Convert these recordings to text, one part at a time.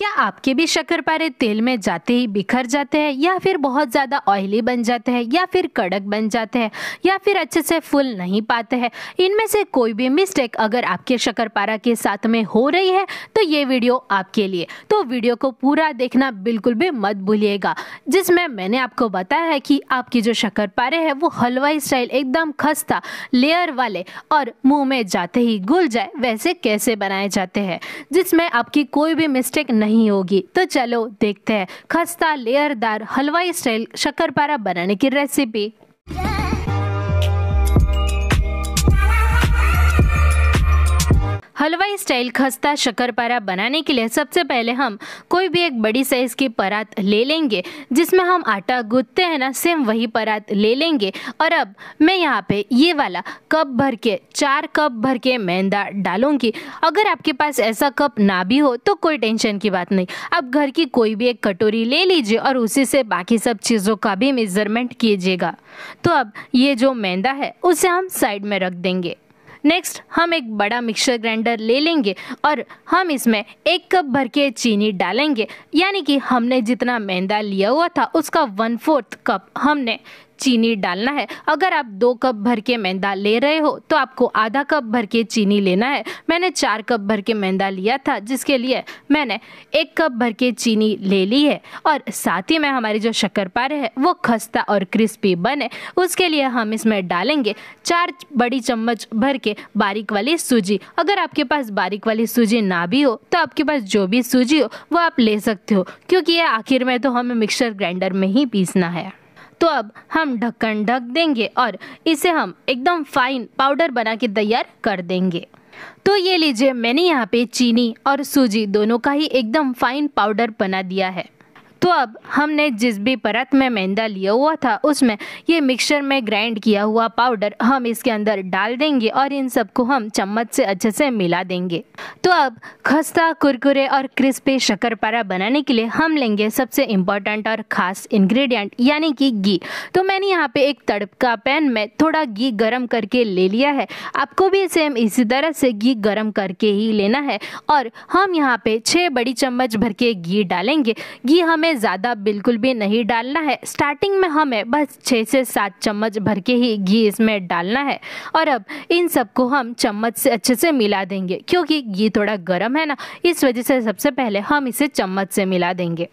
क्या आपके भी शक्करपारे तेल में जाते ही बिखर जाते हैं, या फिर बहुत ज़्यादा ऑयली बन जाते हैं, या फिर कड़क बन जाते हैं, या फिर अच्छे से फूल नहीं पाते हैं? इनमें से कोई भी मिस्टेक अगर आपके शक्करपारा के साथ में हो रही है तो ये वीडियो आपके लिए। तो वीडियो को पूरा देखना बिल्कुल भी मत भूलिएगा, जिसमें मैंने आपको बताया है कि आपकी जो शक्करपारे हैं वो हलवाई स्टाइल एकदम खस्ता लेयर वाले और मुंह में जाते ही घुल जाए वैसे कैसे बनाए जाते हैं, जिसमें आपकी कोई भी मिस्टेक नहीं होगी। तो चलो देखते हैं खस्ता लेयरदार हलवाई स्टाइल शक्करपारा बनाने की रेसिपी। हलवाई स्टाइल खस्ता शक्करपारा बनाने के लिए सबसे पहले हम कोई भी एक बड़ी साइज की परात ले लेंगे, जिसमें हम आटा गूंथते हैं ना, सेम वही परात ले लेंगे। और अब मैं यहाँ पे ये वाला कप भर के 4 कप भर के मैदा डालूंगी। अगर आपके पास ऐसा कप ना भी हो तो कोई टेंशन की बात नहीं, आप घर की कोई भी एक कटोरी ले लीजिए और उसी से बाकी सब चीज़ों का भी मेजरमेंट कीजिएगा। तो अब ये जो मैदा है उसे हम साइड में रख देंगे। नेक्स्ट हम एक बड़ा मिक्सर ग्राइंडर ले लेंगे और हम इसमें 1 कप भर के चीनी डालेंगे, यानी कि हमने जितना मैदा लिया हुआ था उसका 1/4 कप हमने चीनी डालना है। अगर आप 2 कप भर के मैदा ले रहे हो तो आपको आधा कप भर के चीनी लेना है। मैंने 4 कप भर के मैदा लिया था, जिसके लिए मैंने 1 कप भर के चीनी ले ली है। और साथ ही में हमारी जो शक्करपारे है वो खस्ता और क्रिस्पी बने, उसके लिए हम इसमें डालेंगे 4 बड़ी चम्मच भर के बारीक वाली सूजी। अगर आपके पास बारीक वाली सूजी ना भी हो तो आपके पास जो भी सूजी हो वो आप ले सकते हो, क्योंकि ये आखिर में तो हमें मिक्सर ग्राइंडर में ही पीसना है। तो अब हम ढक्कन ढक देंगे और इसे हम एकदम फाइन पाउडर बना के तैयार कर देंगे। तो ये लीजिए, मैंने यहाँ पे चीनी और सूजी दोनों का ही एकदम फाइन पाउडर बना दिया है। तो अब हमने जिस भी परत में मैदा लिया हुआ था उसमें ये मिक्सचर में ग्राइंड किया हुआ पाउडर हम इसके अंदर डाल देंगे और इन सबको हम चम्मच से अच्छे से मिला देंगे। तो अब खस्ता कुरकुरे और क्रिस्पी शक्करपारा बनाने के लिए हम लेंगे सबसे इम्पोर्टेंट और ख़ास इंग्रेडिएंट, यानी कि घी। तो मैंने यहाँ पे एक तड़का पैन में थोड़ा घी गरम करके ले लिया है। आपको भी सेम इसी तरह से घी गरम करके ही लेना है। और हम यहाँ पे 6 बड़ी चम्मच भर के घी डालेंगे। घी हमें ज़्यादा बिल्कुल भी नहीं डालना है, स्टार्टिंग में हमें बस 6 से 7 चम्मच भर के ही घी इसमें डालना है। और अब इन सबको हम चम्मच से अच्छे से मिला देंगे, क्योंकि घी थोड़ा गर्म है ना, इस वजह से सबसे पहले हम इसे चम्मच से मिला देंगे।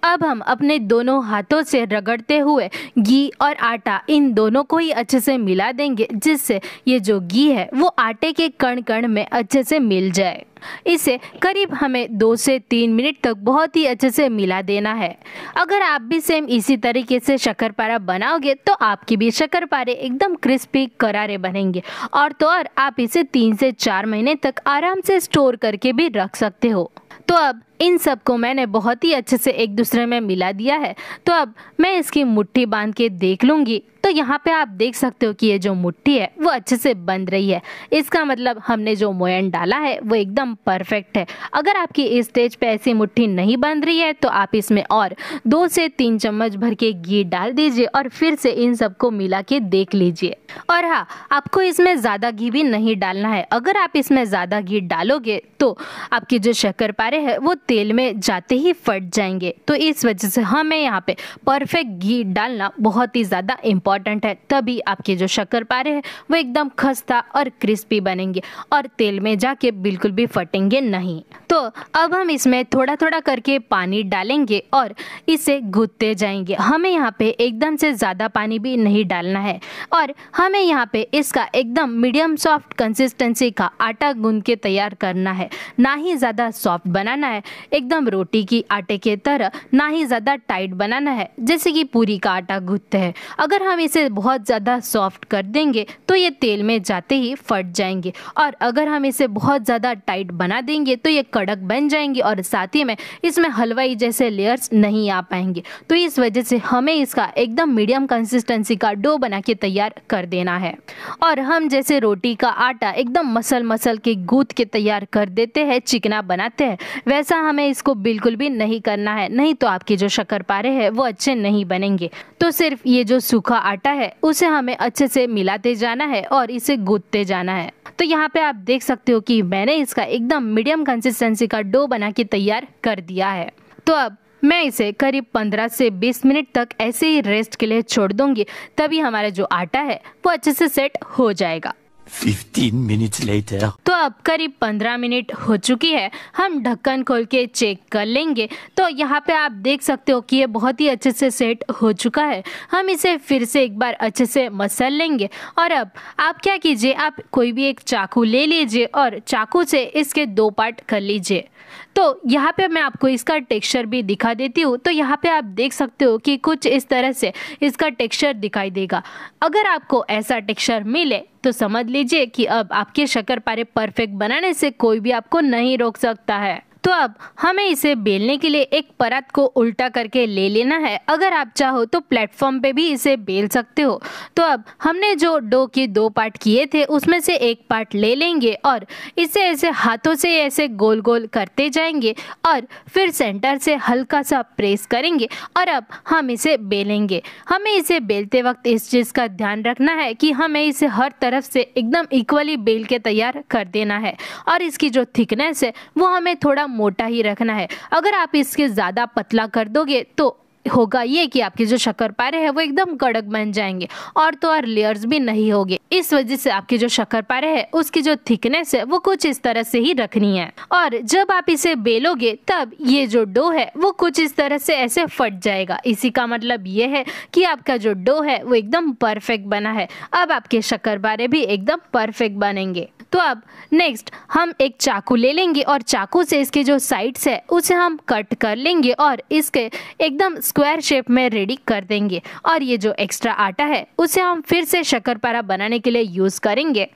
अब हम अपने दोनों हाथों से रगड़ते हुए घी और आटा इन दोनों को ही अच्छे से मिला देंगे, जिससे ये जो घी है वो आटे के कण कण में अच्छे से मिल जाए। इसे करीब हमें 2 से 3 मिनट तक बहुत ही अच्छे से मिला देना है। अगर आप भी सेम इसी तरीके से शक्करपारा बनाओगे तो आपकी भी शक्करपारे एकदम क्रिस्पी करारे बनेंगे। और तो और आप इसे 3 से 4 महीने तक आराम से स्टोर करके भी रख सकते हो। तो अब इन सबको मैंने बहुत ही अच्छे से एक दूसरे में मिला दिया है। तो अब मैं इसकी मुट्ठी बांध के देख लूँगी। तो यहाँ पे आप देख सकते हो कि ये जो मुट्ठी है वो अच्छे से बंध रही है। इसका मतलब हमने जो मोयन डाला है वो एकदम परफेक्ट है। अगर आपकी इस स्टेज पे ऐसी मुट्ठी नहीं बंध रही है तो आप इसमें और 2 से 3 चम्मच भर के घी डाल दीजिए और फिर से इन सबको मिला के देख लीजिए। और हाँ, आपको इसमें ज़्यादा घी भी नहीं डालना है। अगर आप इसमें ज़्यादा घी डालोगे तो आपके जो शक्करपारे हैं वो तेल में जाते ही फट जाएंगे। तो इस वजह से हमें यहाँ पे परफेक्ट घी डालना बहुत ही ज़्यादा इम्पॉर्टेंट है, तभी आपके जो शक्करपारे हैं वो एकदम खस्ता और क्रिस्पी बनेंगे और तेल में जाके बिल्कुल भी फटेंगे नहीं। तो अब हम इसमें थोड़ा थोड़ा करके पानी डालेंगे और इसे गूंथते जाएंगे। हमें यहाँ पे एकदम से ज़्यादा पानी भी नहीं डालना है और हमें यहाँ पे इसका एकदम मीडियम सॉफ्ट कंसिस्टेंसी का आटा गूंथ के तैयार करना है। ना ही ज़्यादा सॉफ्ट बनाना है एकदम रोटी की आटे के तरह, ना ही ज़्यादा टाइट बनाना है जैसे कि पूरी का आटा गूंथते हैं। अगर हम इसे बहुत ज़्यादा सॉफ्ट कर देंगे तो ये तेल में जाते ही फट जाएंगे, और अगर हम इसे बहुत ज़्यादा टाइट बना देंगे तो ये कड़क बन जाएंगे और साथ ही में इसमें हलवाई जैसे लेयर्स नहीं आ पाएंगे। तो इस वजह से हमें इसका एकदम मीडियम कंसिस्टेंसी का डो बना के तैयार कर देना है। और हम जैसे रोटी का आटा एकदम मसल मसल के गूंथ के तैयार कर देते हैं, चिकना बनाते हैं, वैसा हमें इसको बिल्कुल भी नहीं करना है, नहीं तो आपके जो शक्करपारे हैं वो अच्छे नहीं बनेंगे। तो सिर्फ ये जो सूखा आटा है उसे हमें अच्छे से मिलाते जाना है और इसे गूंथते जाना है। तो यहाँ पे आप देख सकते हो कि मैंने इसका एकदम मीडियम कंसिस्टेंसी का डो बना के तैयार कर दिया है। तो अब मैं इसे करीब 15 से 20 मिनट तक ऐसे ही रेस्ट के लिए छोड़ दूंगी, तभी हमारा जो आटा है वो अच्छे से सेट हो जाएगा। 15 minutes later. तो अब करीब 15 मिनट हो चुकी है। हम ढक्कन खोल के चेक कर लेंगे। तो यहाँ पे आप देख सकते हो कि ये बहुत ही अच्छे से सेट हो चुका है। हम इसे फिर से एक बार अच्छे से मसल लेंगे। और अब आप क्या कीजिए, आप कोई भी एक चाकू ले लीजिए और चाकू से इसके 2 पार्ट कर लीजिए। तो यहाँ पे मैं आपको इसका टेक्सचर भी दिखा देती हूँ। तो यहाँ पे आप देख सकते हो कि कुछ इस तरह से इसका टेक्सचर दिखाई देगा। अगर आपको ऐसा टेक्सचर मिले तो समझ लीजिए कि अब आपके शक्करपारे परफेक्ट बनाने से कोई भी आपको नहीं रोक सकता है। तो अब हमें इसे बेलने के लिए एक परत को उल्टा करके ले लेना है। अगर आप चाहो तो प्लेटफॉर्म पे भी इसे बेल सकते हो। तो अब हमने जो डो के 2 पार्ट किए थे उसमें से एक पार्ट ले लेंगे और इसे ऐसे हाथों से ऐसे गोल गोल करते जाएंगे और फिर सेंटर से हल्का सा प्रेस करेंगे और अब हम इसे बेलेंगे। हमें इसे बेलते वक्त इस चीज़ का ध्यान रखना है कि हमें इसे हर तरफ से एकदम इक्वली बेल के तैयार कर देना है और इसकी जो थिकनेस है वो हमें थोड़ा मोटा ही रखना है। अगर आप इसके ज़्यादा पतला कर दोगे तो होगा ये कि आपके जो शक्करपारे हैं वो एकदम कड़क बन जाएंगे और तो और लेयर्स भी नहीं होंगे। इस वजह से आपके जो शक्करपारे हैं उसकी जो थिकनेस है वो कुछ इस तरह से ही रखनी है। और जब आप इसे बेलोगे तब ये जो डो है वो कुछ इस तरह से ऐसे फट जाएगा। इसी का मतलब ये है कि आपका जो डो है वो एकदम परफेक्ट बना है। अब आपके शक्करपारे भी एकदम परफेक्ट बनेंगे। तो अब नेक्स्ट हम एक चाकू ले लेंगे और चाकू से इसके जो साइड्स है उसे हम कट कर लेंगे और इसके एकदम स्क्वायर शेप में रेडी कर देंगे। और ये जो एक्स्ट्रा आटा है उसे हम फिर से शक्करपारा बनाने के लिए यूज़ करेंगे।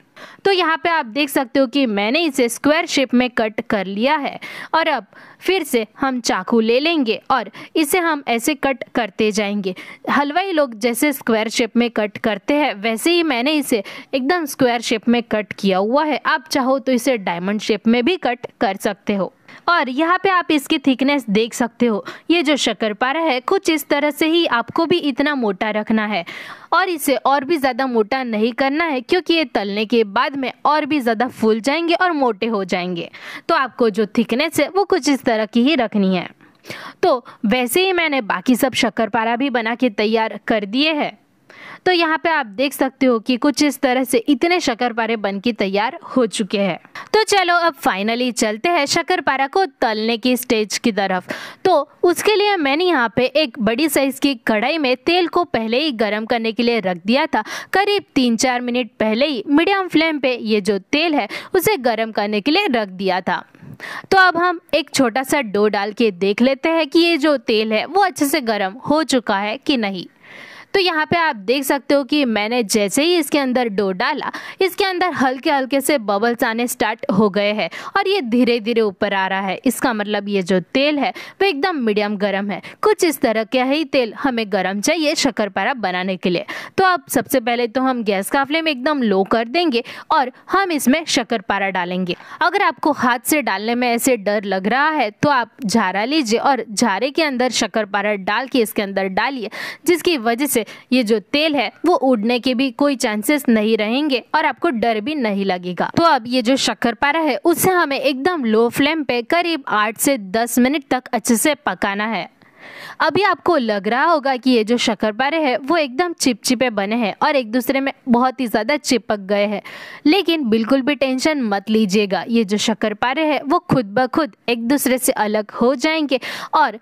तो यहाँ पे आप देख सकते हो कि मैंने इसे स्क्वायर शेप में कट कर लिया है और अब फिर से हम चाकू ले लेंगे और इसे हम ऐसे कट करते जाएंगे। हलवाई लोग जैसे स्क्वायर शेप में कट करते हैं वैसे ही मैंने इसे एकदम स्क्वायर शेप में कट किया हुआ है। आप चाहो तो इसे डायमंड शेप में भी कट कर सकते हो। और यहाँ पे आप इसकी थिकनेस देख सकते हो। ये जो शक्करपारा है कुछ इस तरह से ही आपको भी इतना मोटा रखना है और इसे और भी ज़्यादा मोटा नहीं करना है क्योंकि ये तलने के बाद में और भी ज़्यादा फूल जाएंगे और मोटे हो जाएंगे। तो आपको जो थिकनेस है वो कुछ इस तरह की ही रखनी है। तो वैसे ही मैंने बाकी सब शक्करपारा भी बना के तैयार कर दिए हैं। तो यहाँ पे आप देख सकते हो कि कुछ इस तरह से इतने शक्करपारे बन के तैयार हो चुके हैं। तो चलो अब फाइनली चलते हैं शक्करपारा को तलने की स्टेज की तरफ। तो उसके लिए मैंने यहाँ पे एक बड़ी साइज की कढ़ाई में तेल को पहले ही गर्म करने के लिए रख दिया था। करीब 3-4 मिनट पहले ही मीडियम फ्लेम पे ये जो तेल है उसे गर्म करने के लिए रख दिया था। तो अब हम एक छोटा सा डो डाल के देख लेते हैं कि ये जो तेल है वो अच्छे से गर्म हो चुका है कि नहीं। तो यहाँ पे आप देख सकते हो कि मैंने जैसे ही इसके अंदर डो डाला इसके अंदर हल्के हल्के से बबल्स आने स्टार्ट हो गए हैं और ये धीरे धीरे ऊपर आ रहा है। इसका मतलब ये जो तेल है वो एकदम मीडियम गरम है। कुछ इस तरह का ही तेल हमें गरम चाहिए शक्करपारा बनाने के लिए। तो अब सबसे पहले तो हम गैस का फ्लेम एकदम लो कर देंगे और हम इसमें शक्करपारा डालेंगे। अगर आपको हाथ से डालने में ऐसे डर लग रहा है तो आप झारा लीजिए और झारे के अंदर शक्करपारा डाल के इसके अंदर डालिए, जिसकी वजह से ये जो तेल है वो उड़ने के भी कोई चांसेस नहीं रहेंगे और आपको डर भी नहीं लगेगा। तो अब ये जो शक्करपारा है उसे हमें एकदम लो फ्लेम पे करीब 8 से 10 मिनट तक अच्छे से पकाना है। अभी आपको लग रहा होगा कि ये जो शक्करपारे हैं वो एकदम चिपचिपे बने हैं और एक दूसरे में बहुत ही ज़्यादा चिपक गए हैं, लेकिन बिल्कुल भी टेंशन मत लीजिएगा। ये जो शक्करपारे हैं वो खुद ब खुद एक दूसरे से अलग हो जाएंगे और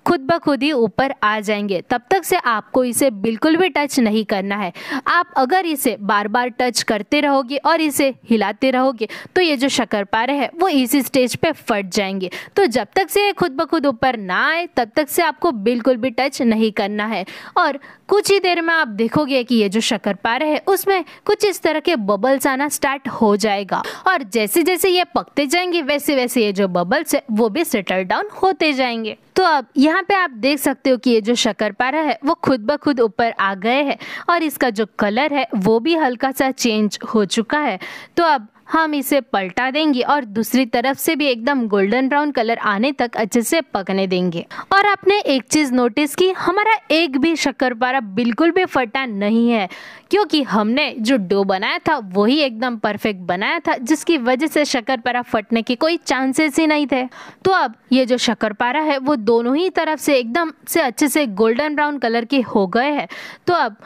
खुद ब खुद ही ऊपर आ जाएंगे। तब तक से आपको इसे बिल्कुल भी टच नहीं करना है। आप अगर इसे बार बार टच करते रहोगे और इसे हिलाते रहोगे तो ये जो शक्करपारे हैं वो इसी स्टेज पे फट जाएंगे। तो जब तक से ये खुद ब खुद ऊपर ना आए तब तक से आपको बिल्कुल भी टच नहीं करना है। और कुछ ही देर में आप देखोगे कि ये जो शक्करपारे है उसमें कुछ इस तरह के बबल्स आना स्टार्ट हो जाएगा और जैसे जैसे ये पकते जाएंगे वैसे वैसे ये जो बबल्स है वो भी सेटल डाउन होते जाएंगे। तो अब यहाँ पे आप देख सकते हो कि ये जो शक्करपारा है वो खुद ब खुद ऊपर आ गए हैं और इसका जो कलर है वो भी हल्का सा चेंज हो चुका है। तो अब हम इसे पलटा देंगे और दूसरी तरफ से भी एकदम गोल्डन ब्राउन कलर आने तक अच्छे से पकने देंगे। और आपने एक चीज नोटिस की, हमारा एक भी शक्करपारा बिल्कुल भी फटा नहीं है, क्योंकि हमने जो डो बनाया था वही एकदम परफेक्ट बनाया था, जिसकी वजह से शक्करपारा फटने के कोई चांसेस ही नहीं थे। तो अब ये जो शक्करपारा है वो दोनों ही तरफ से एकदम से अच्छे से गोल्डन ब्राउन कलर के हो गए हैं। तो अब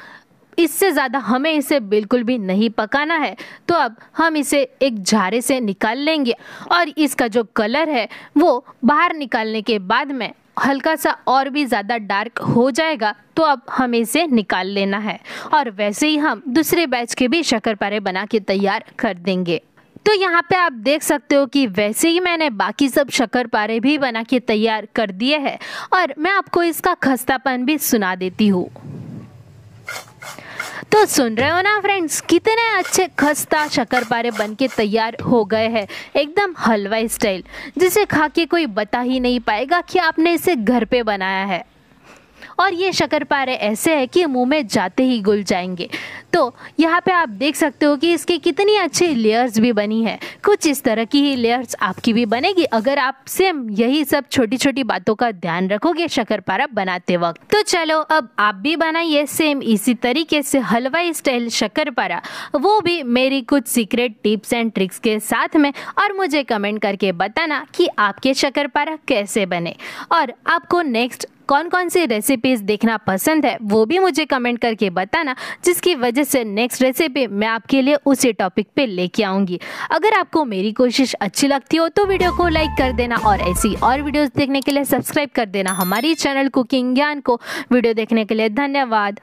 इससे ज़्यादा हमें इसे बिल्कुल भी नहीं पकाना है। तो अब हम इसे एक झारे से निकाल लेंगे और इसका जो कलर है वो बाहर निकालने के बाद में हल्का सा और भी ज़्यादा डार्क हो जाएगा। तो अब हमें इसे निकाल लेना है और वैसे ही हम दूसरे बैच के भी शक्करपारे बना के तैयार कर देंगे। तो यहाँ पे आप देख सकते हो कि वैसे ही मैंने बाकी सब शक्करपारे भी बना के तैयार कर दिए हैं और मैं आपको इसका खस्तापन भी सुना देती हूँ। तो सुन रहे हो ना फ्रेंड्स, कितने अच्छे खस्ता शक्करपारे बन के तैयार हो गए हैं, एकदम हलवाई स्टाइल, जिसे खा के कोई बता ही नहीं पाएगा कि आपने इसे घर पे बनाया है। और ये शक्करपारे ऐसे हैं कि मुंह में जाते ही घुल जाएंगे। तो यहाँ पे आप देख सकते हो कि इसकी कितनी अच्छी लेयर्स भी बनी है। कुछ इस तरह की ही लेयर्स आपकी भी बनेगी अगर आप सेम यही सब छोटी छोटी बातों का ध्यान रखोगे शक्करपारा बनाते वक्त। तो चलो अब आप भी बनाइए सेम इसी तरीके से हलवाई स्टाइल शक्करपारा, वो भी मेरी कुछ सीक्रेट टिप्स एंड ट्रिक्स के साथ में, और मुझे कमेंट करके बताना कि आपके शक्करपारा कैसे बने। और आपको नेक्स्ट कौन कौन सी रेसिपीज देखना पसंद है वो भी मुझे कमेंट करके बताना, जिसकी वजह से नेक्स्ट रेसिपी मैं आपके लिए उसी टॉपिक पे लेके आऊँगी। अगर आपको मेरी कोशिश अच्छी लगती हो तो वीडियो को लाइक कर देना और ऐसी और वीडियोस देखने के लिए सब्सक्राइब कर देना हमारी चैनल कुकिंग ज्ञान को। वीडियो देखने के लिए धन्यवाद।